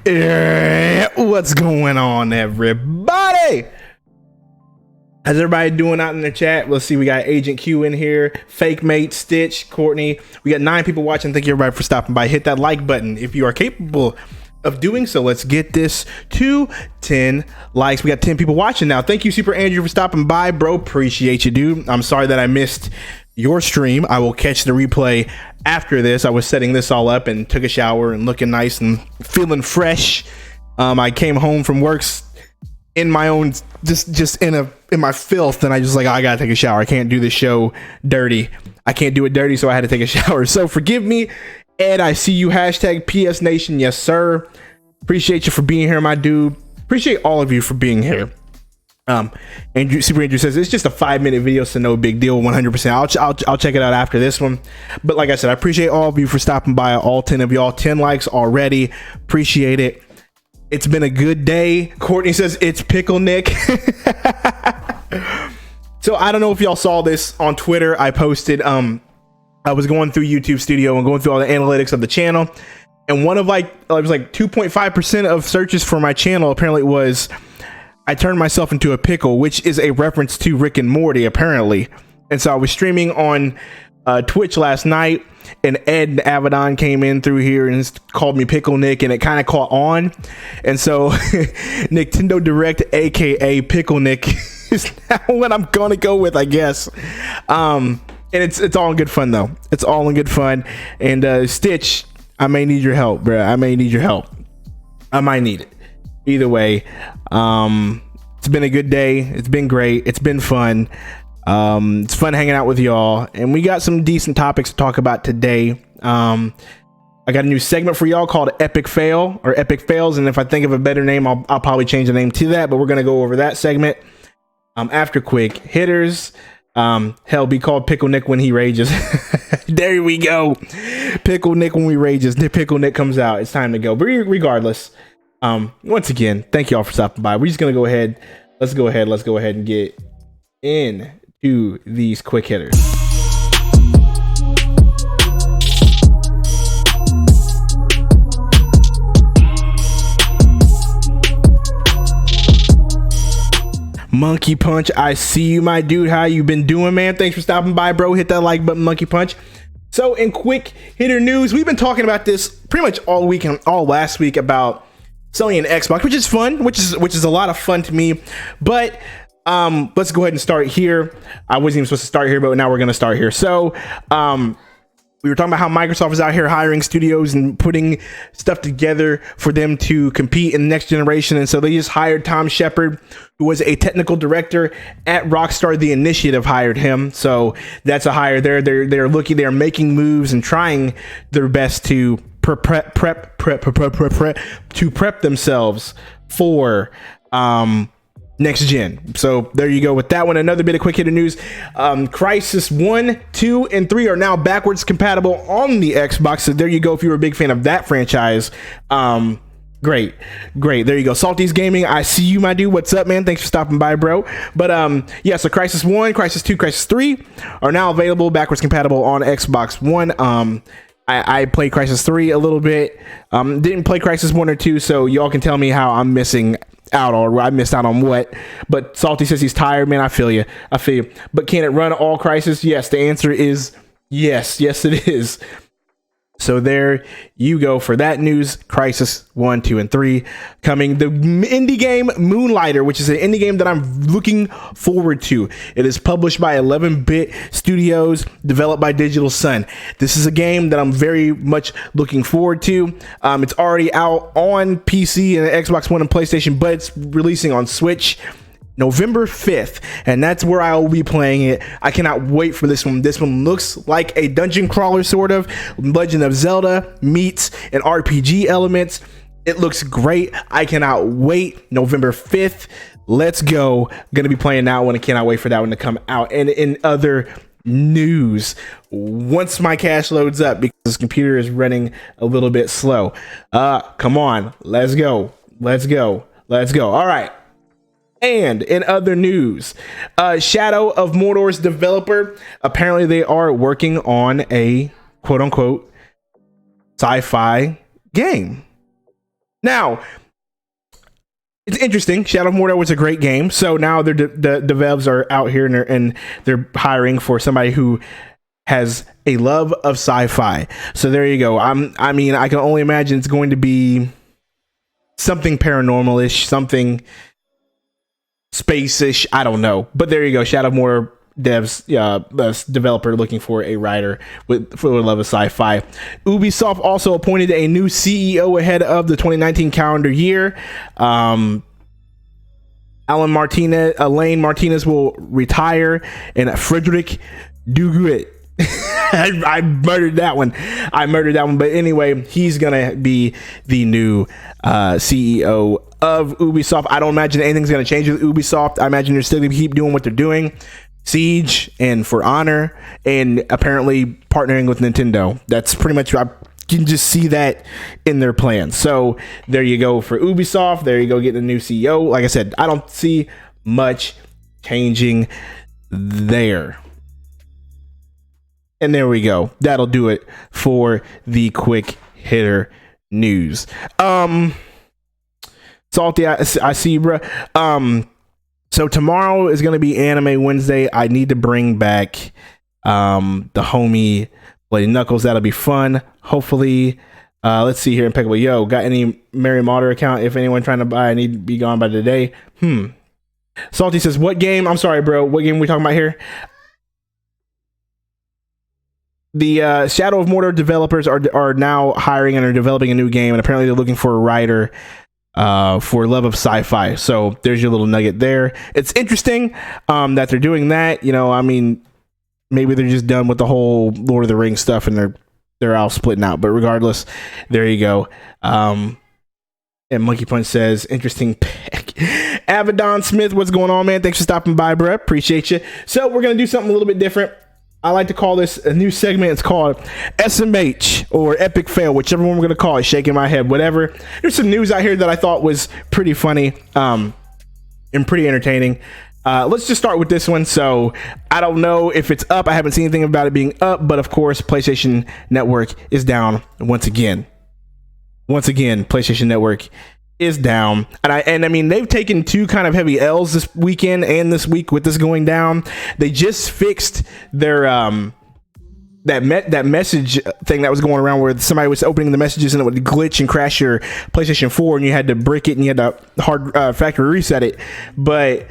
What's going on, everybody? How's everybody doing out in the chat? Let's see, we got Agent Q in here, Fake Mate, Stitch, Courtney. We got 9 people watching. Thank you everybody for stopping by. Hit that like button if you are capable of doing so. Let's get this to 10 likes. We got 10 people watching now. Thank you, Super Andrew, for stopping by, bro. Appreciate you, dude. I'm sorry that I missed your stream. I will catch the replay after this. I was setting this all up and took a shower and looking nice and feeling fresh. I came home from work in my own just in my filth, and I just like, I gotta take a shower. I can't do this show dirty. I can't do it dirty, so I had to take a shower. So forgive me. Ed, I see you. Hashtag PS Nation. Yes, sir. Appreciate you for being here, my dude. Appreciate all of you for being here. Andrew, Super Andrew says it's just a 5-minute video, so no big deal. 100%. I'll check it out after this one. But like I said, I appreciate all of you for stopping by. All 10 of y'all. 10 likes already. Appreciate it. It's been a good day. Courtney says it's Pickle Nick. So I don't know if y'all saw this on Twitter. I posted, I was going through YouTube Studio and going through all the analytics of the channel, and one of it was like 2.5% of searches for my channel apparently was I turned myself into a pickle, which is a reference to Rick and Morty apparently. And so I was streaming on Twitch last night, and Ed Avedon came in through here and called me Pickle Nick, and it kind of caught on. And so Nicktendo Direct, aka Pickle Nick, is now what I'm gonna go with, I guess. And it's all in good fun though. It's all in good fun. And Stitch, I may need your help, bro. I may need your help. I might need it. Either way, it's been a good day. It's been great. It's been fun. It's fun hanging out with y'all, and we got some decent topics to talk about today. I got a new segment for y'all called Epic Fail or Epic Fails, and if I think of a better name, I'll probably change the name to that, but we're gonna go over that segment after quick hitters. Hell, be called Pickle Nick when he rages. There we go. Pickle Nick when we rages. Pickle Nick comes out. It's time to go. But regardless, once again, thank y'all for stopping by. We're just gonna go ahead. Let's go ahead and get into these quick hitters. Monkey Punch, I see you, my dude. How you been doing, man? Thanks for stopping by, bro. Hit that like button, Monkey Punch. So in quick hitter news, we've been talking about this pretty much all week and all last week about selling an Xbox, which is fun, which is a lot of fun to me. But let's go ahead and start here. I wasn't even supposed to start here, but now we're gonna start here. So we were talking about how Microsoft is out here hiring studios and putting stuff together for them to compete in the next generation. And so they just hired Tom Shepard, who was a technical director at Rockstar. The Initiative hired him. So that's a hire there. They're making moves and trying their best to prep themselves for next gen. So there you go with that one. Another bit of quick hitter news. Crysis 1, 2, and 3 are now backwards compatible on the Xbox. So there you go. If you were a big fan of that franchise, great. There you go. Salty's Gaming, I see you, my dude. What's up, man? Thanks for stopping by, bro. But yeah, so Crysis 1, Crysis 2, Crysis 3 are now available backwards compatible on Xbox One. I played Crysis 3 a little bit. Didn't play Crysis 1 or 2, so y'all can tell me how I'm missing out, or I missed out on what. But Salty says he's tired, man. I feel you. But can it run all Crysis? Yes, the answer is yes. Yes, it is. So there you go for that news. Crysis 1, 2, and 3 coming. The indie game Moonlighter, which is an indie game that I'm looking forward to. It is published by 11-Bit Studios, developed by Digital Sun. This is a game that I'm very much looking forward to. It's already out on PC and Xbox One and PlayStation, but it's releasing on Switch November 5th, and that's where I will be playing it. I cannot wait for this one. This one looks like a dungeon crawler, sort of. Legend of Zelda meets an RPG elements. It looks great. I cannot wait. November 5th. Let's go. Gonna be playing that one. I cannot wait for that one to come out. And in other news, once my cache loads up, because this computer is running a little bit slow. Come on. Let's go. All right. And in other news, Shadow of Mordor's developer, apparently they are working on a quote-unquote sci-fi game. Now, it's interesting. Shadow of Mordor was a great game, so now the devs are out here and they're hiring for somebody who has a love of sci-fi. So there you go. I mean, I can only imagine it's going to be something paranormal-ish, something space-ish. I don't know, but there you go. Shadow of Mordor devs, developer looking for a writer for the love of sci-fi. Ubisoft also appointed a new CEO ahead of the 2019 calendar year. Elaine Martinez will retire, and Frederick Duguit. I murdered that one. But anyway, he's gonna be the new CEO of Ubisoft. I don't imagine anything's gonna change with Ubisoft. I imagine they're still gonna keep doing what they're doing. Siege and For Honor, and apparently partnering with Nintendo. That's pretty much, I can just see that in their plans. So there you go for Ubisoft. There you go, getting a new CEO. Like I said, I don't see much changing there. And there we go. That'll do it for the quick hitter news. Salty, I see, bro. So tomorrow is going to be Anime Wednesday. I need to bring back the homie Bloody Knuckles. That'll be fun. Hopefully, let's see here. Impeccable. Yo, got any Mary Motter account? If anyone trying to buy, I need to be gone by today. Salty says, what game? I'm sorry, bro. What game are we talking about here? The Shadow of Mordor developers are now hiring and are developing a new game, and apparently they're looking for a writer for love of sci-fi. So there's your little nugget there. It's interesting that they're doing that. You know, I mean, maybe they're just done with the whole Lord of the Rings stuff and they're all splitting out. But regardless, there you go. And Monkey Punch says, interesting pick. Avedon Smith, what's going on, man? Thanks for stopping by, bro. Appreciate you. So we're gonna do something a little bit different. I like to call this a new segment. It's called SMH or Epic Fail, whichever one we're going to call it. Shaking my head, whatever. There's some news out here that I thought was pretty funny and pretty entertaining. Let's just start with this one. So I don't know if it's up. I haven't seen anything about it being up, but of course, PlayStation Network is down once again. PlayStation Network is down, and I mean, they've taken two kind of heavy L's this weekend and this week with this going down. They just fixed their that message thing that was going around where somebody was opening the messages and it would glitch and crash your PlayStation 4 and you had to brick it and you had to hard factory reset it. But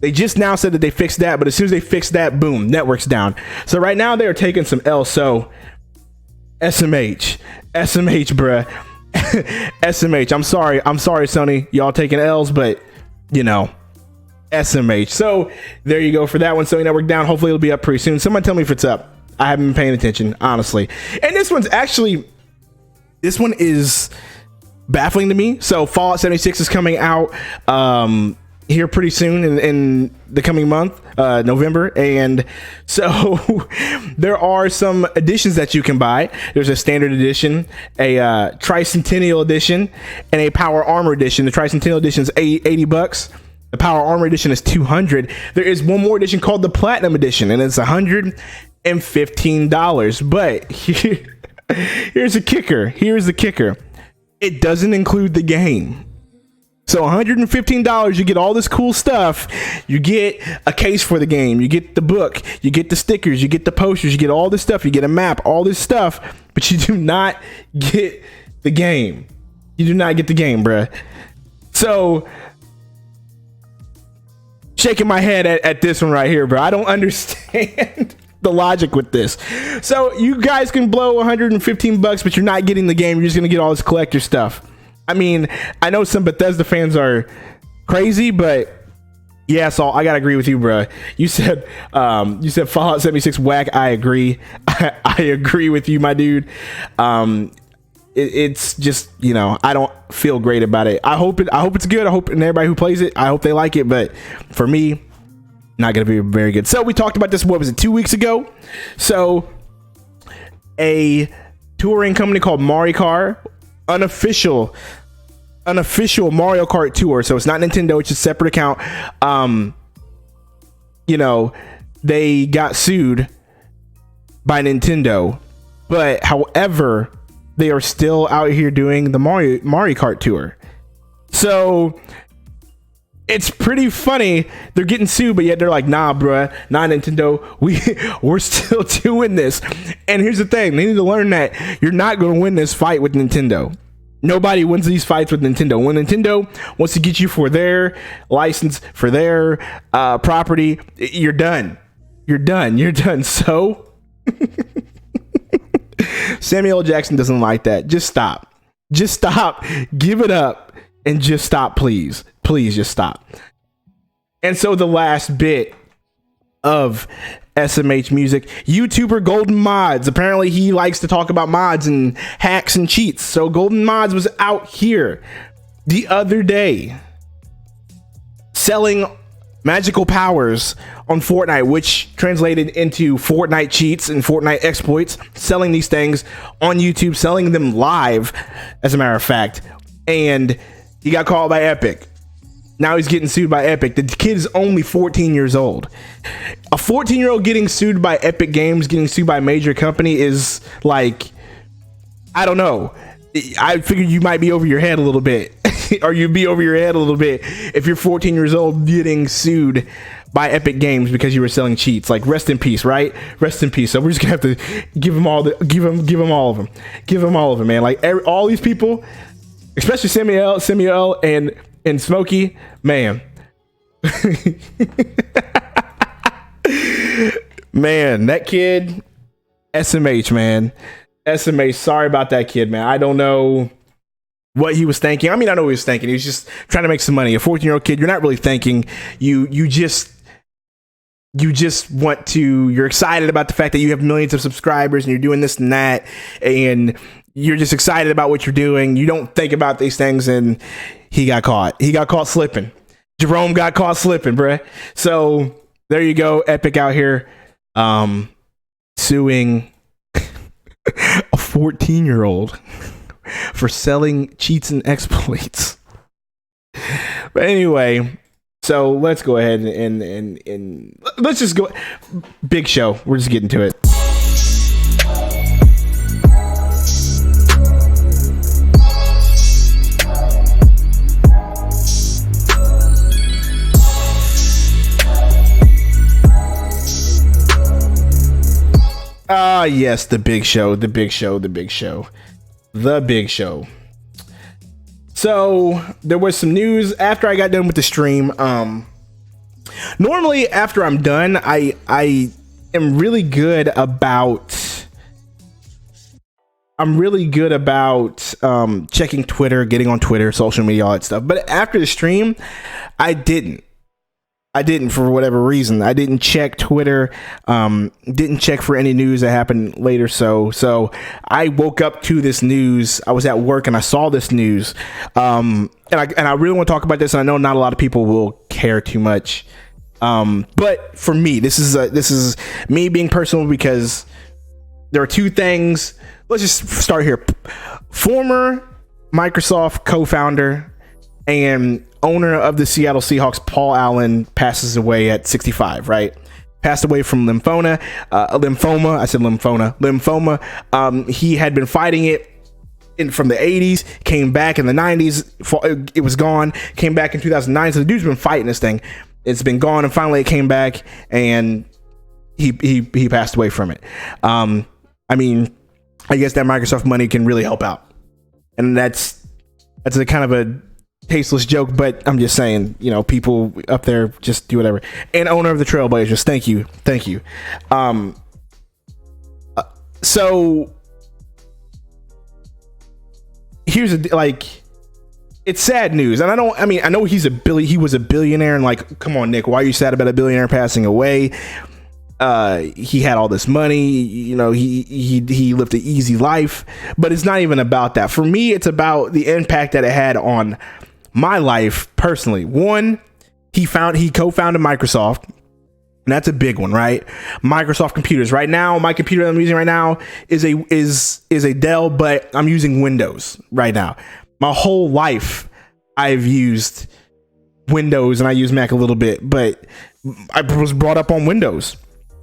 they just now said that they fixed that, but as soon as they fixed that, boom, network's down. So right now they are taking some L's. So SMH bruh. SMH, I'm sorry Sony, y'all taking L's, but you know, SMH. So there you go for that one. Sony Network down. Hopefully it'll be up pretty soon. Someone tell me if it's up. I haven't been paying attention, honestly. And this one is baffling to me. So Fallout 76 is coming out here pretty soon in the coming month, November. And so there are some editions that you can buy. There's a standard edition, a Tricentennial edition, and a Power Armor edition. The Tricentennial edition is $80. The Power Armor edition is $200. There is one more edition called the Platinum edition, and it's $115. But here's the kicker. It doesn't include the game. So $115, you get all this cool stuff. You get a case for the game. You get the book. You get the stickers. You get the posters. You get all this stuff. You get a map, all this stuff. But you do not get the game. You do not get the game, bruh. So shaking my head at this one right here, bro. I don't understand the logic with this. So you guys can blow $115, but you're not getting the game. You're just going to get all this collector stuff. I mean, I know some Bethesda fans are crazy, but yeah, so I gotta agree with you, bro. You said Fallout 76 whack. I agree. I agree with you, my dude. It's just, you know, I don't feel great about it. I hope it's good. I hope, and everybody who plays it, I hope they like it. But for me, not gonna be very good. So we talked about this. What was it, 2 weeks ago? So a touring company called Maricar, unofficial Mario Kart tour, so it's not Nintendo, it's a separate account. You know, they got sued by Nintendo, but however, they are still out here doing the Mario Kart tour. So it's pretty funny. They're getting sued, but yet they're like, nah, bruh, nah, Nintendo, we're still doing this. And here's the thing, they need to learn that you're not going to win this fight with Nintendo. Nobody wins these fights with Nintendo. When Nintendo wants to get you for their license, for their property, you're done. You're done. So Samuel L. Jackson doesn't like that. Just stop. Give it up and just stop, please. Please just stop. And so the last bit of SMH music, YouTuber Golden Mods. Apparently he likes to talk about mods and hacks and cheats. So Golden Mods was out here the other day selling magical powers on Fortnite, which translated into Fortnite cheats and Fortnite exploits, selling these things on YouTube, selling them live, as a matter of fact. And he got called by Epic. Now he's getting sued by Epic. The kid is only 14 years old. A 14-year-old getting sued by Epic Games, getting sued by a major company is like, I don't know. I figured you might be over your head a little bit. Or you'd be over your head a little bit if you're 14 years old getting sued by Epic Games because you were selling cheats. Like, rest in peace, right? Rest in peace. So we're just gonna have to give them all of them, man. Like all these people, especially Samuel and Smokey, man. Man, that kid, SMH, man. SMH, sorry about that kid, man. I don't know what he was thinking. I mean, I know what he was thinking. He was just trying to make some money. A 14-year-old kid, you're not really thinking. You just want to, you're excited about the fact that you have millions of subscribers and you're doing this and that, and you're just excited about what you're doing. You don't think about these things, and he got caught slipping. Jerome got caught slipping, bruh. So there you go. Epic out here suing a 14-year-old for selling cheats and exploits. But anyway, so let's go ahead and let's just go. Big show. We're just getting to it. Ah, yes, the big show. So there was some news after I got done with the stream. Normally after I'm done, I am really good about checking Twitter, getting on Twitter, social media, all that stuff. But after the stream, I didn't for whatever reason. I didn't check Twitter, didn't check for any news that happened later. So I woke up to this news. I was at work and I saw this news. And I really want to talk about this. And I know not a lot of people will care too much. But for me, this is me being personal, because there are two things. Let's just start here. Former Microsoft co-founder and owner of the Seattle Seahawks, Paul Allen, passes away at 65, right? Passed away from lymphoma. He had been fighting it from the 80s, came back in the 90s, it was gone, came back in 2009. So the dude's been fighting this thing. It's been gone, and finally it came back, and he passed away from it. I mean, I guess that Microsoft money can really help out. And that's a kind of a tasteless joke, but I'm just saying, people up there just do whatever. And owner of the Trailblazers, thank you. So here's it's sad news, and I know he was a billionaire, and like, come on, Nick, why are you sad about a billionaire passing away? He had all this money, he lived an easy life, but it's not even about that. For me, it's about the impact that it had on my life personally. One, he co-founded Microsoft, and that's a big one, right? Microsoft computers. Right now, my computer that I'm using right now is a Dell, but I'm using Windows right now. My whole life I've used Windows, and I use Mac a little bit, but I was brought up on Windows.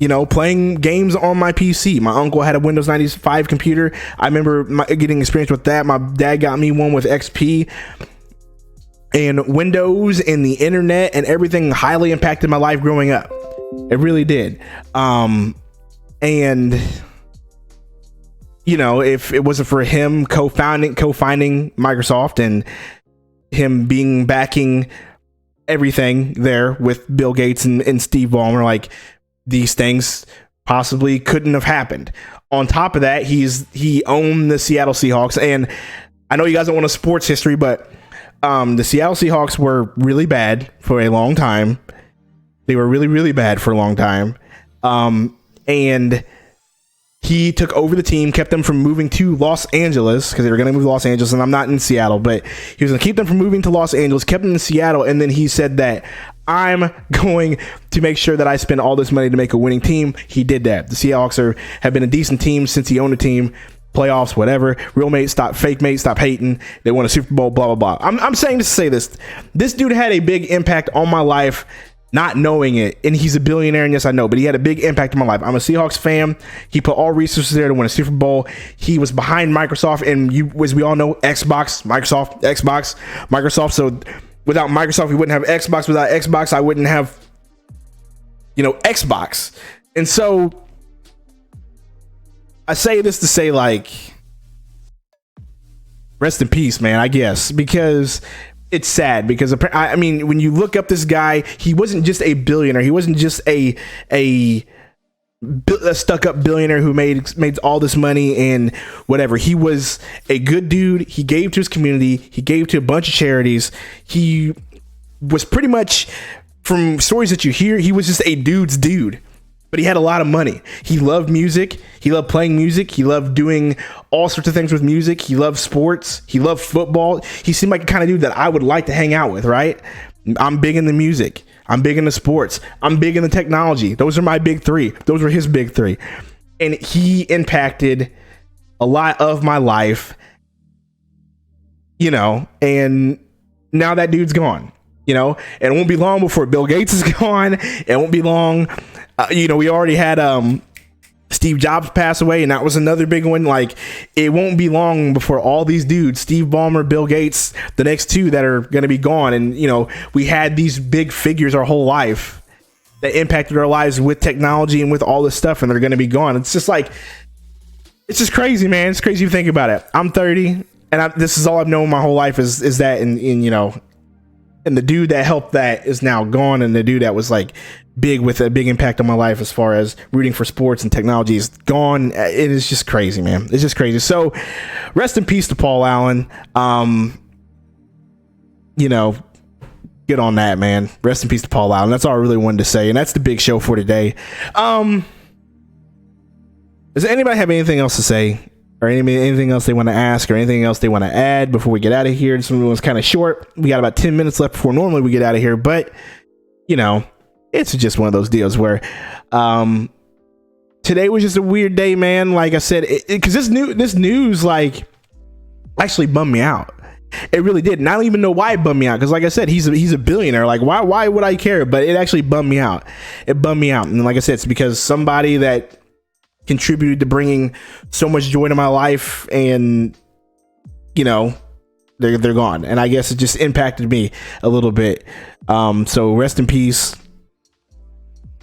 you know, playing games on my PC. My uncle had a Windows 95 computer. I remember getting experience with that. My dad got me one with XP, and Windows and the internet and everything highly impacted my life growing up. It really did. And you know, if it wasn't for him co-founding Microsoft and him backing everything there with Bill Gates and Steve Ballmer, like, these things possibly couldn't have happened. On top of that, he owned the Seattle Seahawks, and I know you guys don't want a sports history, but the Seattle Seahawks were really bad for a long time. They were really, really bad for a long time. And he took over the team, kept them from moving to Los Angeles, because they were going to move to Los Angeles, and I'm not in Seattle, but he was going to keep them from moving to Los Angeles, kept them in Seattle, and then he said that I'm going to make sure that I spend all this money to make a winning team. He did that. The Seahawks have been a decent team since he owned the team. Playoffs, whatever. Real mates stop, fake mates stop hating. They won a Super Bowl, blah, blah, blah. I'm saying this to say this. This dude had a big impact on my life, not knowing it, and he's a billionaire, and yes, I know, but he had a big impact on my life. I'm a Seahawks fan. He put all resources there to win a Super Bowl. He was behind Microsoft, and as we all know, Xbox, Microsoft. So without Microsoft, we wouldn't have Xbox. Without Xbox, I wouldn't have, you know, Xbox. And so I say this to say, like, rest in peace, man, I guess, because it's sad. Because I mean, when you look up this guy, he wasn't just a billionaire. He wasn't just a stuck-up billionaire who made all this money and whatever. He was a good dude. He gave to his community. He gave to a bunch of charities. He was pretty much, from stories that you hear, he was just a dude's dude. But he had a lot of money. He loved music. He loved playing music. He loved doing all sorts of things with music. He loved sports. He loved football. He seemed like the kind of dude that I would like to hang out with, right? I'm big in the music. I'm big in the sports. I'm big in the technology. Those are my big three. Those were his big three. And he impacted a lot of my life, you know, and now that dude's gone, you know, and it won't be long before Bill Gates is gone. It won't be long. You know, we already had Steve Jobs pass away, and that was another big one. Like, it won't be long before all these dudes, Steve Ballmer, Bill Gates, the next two that are going to be gone. And, you know, we had these big figures our whole life that impacted our lives with technology and with all this stuff, and they're going to be gone. It's just like, it's just crazy, man. It's crazy to think about it. I'm 30, and this is all I've known my whole life is that, and you know, and the dude that helped that is now gone, and the dude that was like big with a big impact on my life as far as rooting for sports and technology is gone. It is just crazy, man. It's just crazy. So rest in peace to Paul Allen. You know, get on that, man. Rest in peace to Paul Allen. That's all I really wanted to say, and that's the big show for today. Does anybody have anything else to say, or anything else they want to ask, or anything else they want to add before we get out of here? This one was kind of short. We got about 10 minutes left before normally we get out of here, but you know, it's just one of those deals where today was just a weird day, man. Like I said, because this news like actually bummed me out. It really did. And I don't even know why it bummed me out, because like I said, he's a billionaire. Like, why would I care? But it actually bummed me out. It bummed me out. And like I said, it's because somebody that contributed to bringing so much joy to my life, and you know, they're gone. And I guess it just impacted me a little bit. So rest in peace,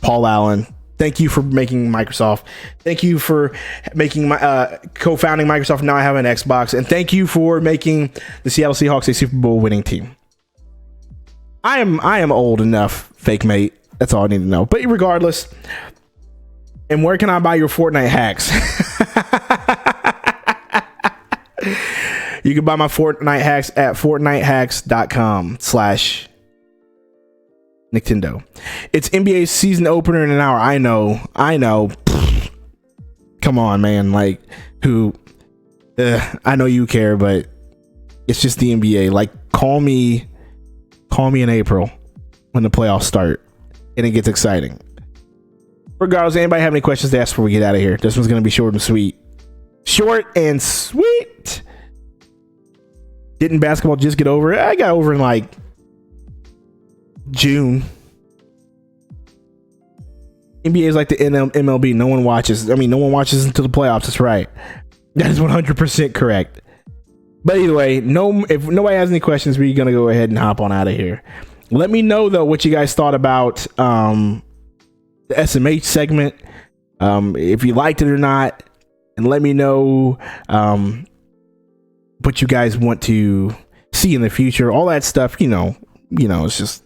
Paul Allen. Thank you for making Microsoft. Thank you for making my co-founding Microsoft. Now I have an Xbox, and thank you for making the Seattle Seahawks a Super Bowl winning team. I am old enough, fake mate. That's all I need to know. But regardless, and where can I buy your Fortnite hacks? You can buy my Fortnite hacks at fortnitehacks.com/Nicktendo. It's NBA's season opener in an hour. I know. Pfft. Come on, man. Like, who? I know you care, but it's just the NBA. Like, call me in April when the playoffs start and it gets exciting. Regardless, anybody have any questions to ask before we get out of here? This one's going to be short and sweet. Short and sweet. Didn't basketball just get over? I got over in like June. NBA is like the MLB. No one watches. I mean, no one watches until the playoffs. That's right. That is 100% correct. But either way, if nobody has any questions, we're gonna go ahead and hop on out of here. Let me know though what you guys thought about the SMH segment, if you liked it or not, and let me know what you guys want to see in the future. All that stuff, you know, it's just.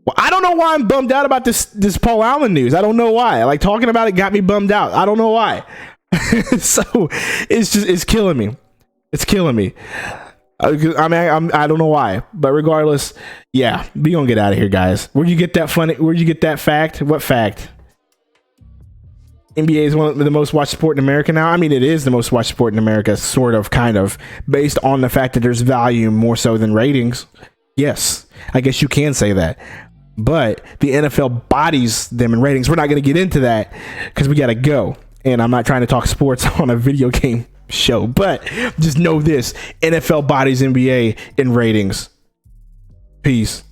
Well, I don't know why I'm bummed out about this Paul Allen news. I don't know why. Like, talking about it got me bummed out. I don't know why. So it's killing me. It's killing me. I mean, I don't know why, but regardless, yeah, we gonna get out of here, guys. Where'd you get that Where'd you get that fact? What fact? NBA is one of the most watched sport in America now. I mean, it is the most watched sport in America, sort of, kind of, based on the fact that there's value more so than ratings. Yes, I guess you can say that. But the NFL bodies them in ratings. We're not going to get into that because we got to go. And I'm not trying to talk sports on a video game show. But just know this. NFL bodies NBA in ratings. Peace.